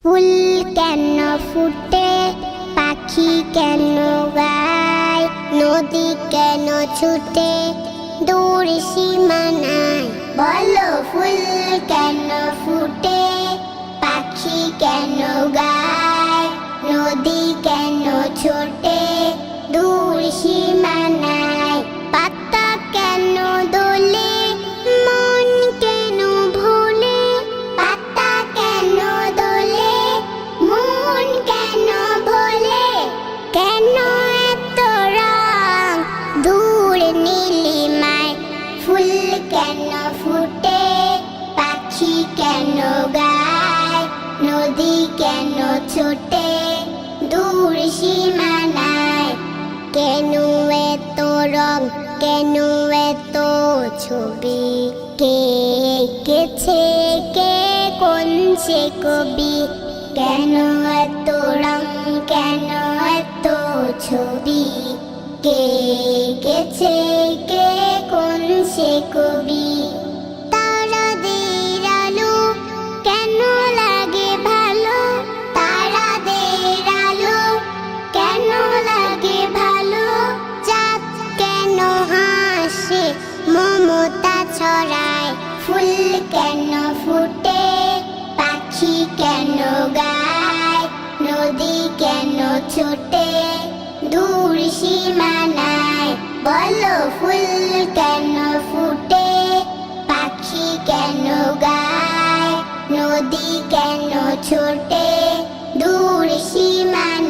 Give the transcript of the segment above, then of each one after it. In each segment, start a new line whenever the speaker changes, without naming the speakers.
ফুল কেন ফুটে, পাখি কেন গায়, নদী কেন ছুটে দূর সীমানায়। বলো ফুল কেন ফুটে, পাখি কেন গায়, নদী কেন ছোটে দূর সীমানায়। পাতা কেন দোলে, মন কেন ভোলে, পাতা কেন দোলে, মন কেন ভোলে। কেন এত রং দূর নীলিমায়, ফুল কেন ফুটে, পাখি কেন গায়, নদী কেন ছোটে দূর সীমানায়। কেন এত রং, কেন এত ছবি, কে এঁকেছে, কে কোন সে কবি। কেন এত রং, কেন এত ছবি, কে এঁকেছে, কে কোন সে কবি। তারাদের আলো কেন লাগে ভালো, তারাদের আলো কেন লাগে ভালো। চাঁদ কেন হাসে, মমতা ছড়ায়। ফুল কেন ফুটে, পাখি কেন গায়, নদী কেন ছোটে দূর সীমানায়। বলো ফুল কেন ফুটে, পাখি কেন গায়, নদী কেন ছোটে দূর সীমানায়।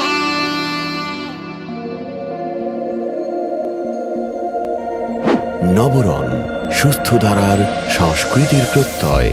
নবরণ সুস্থ ধারার সংস্কৃতির প্রত্যয়।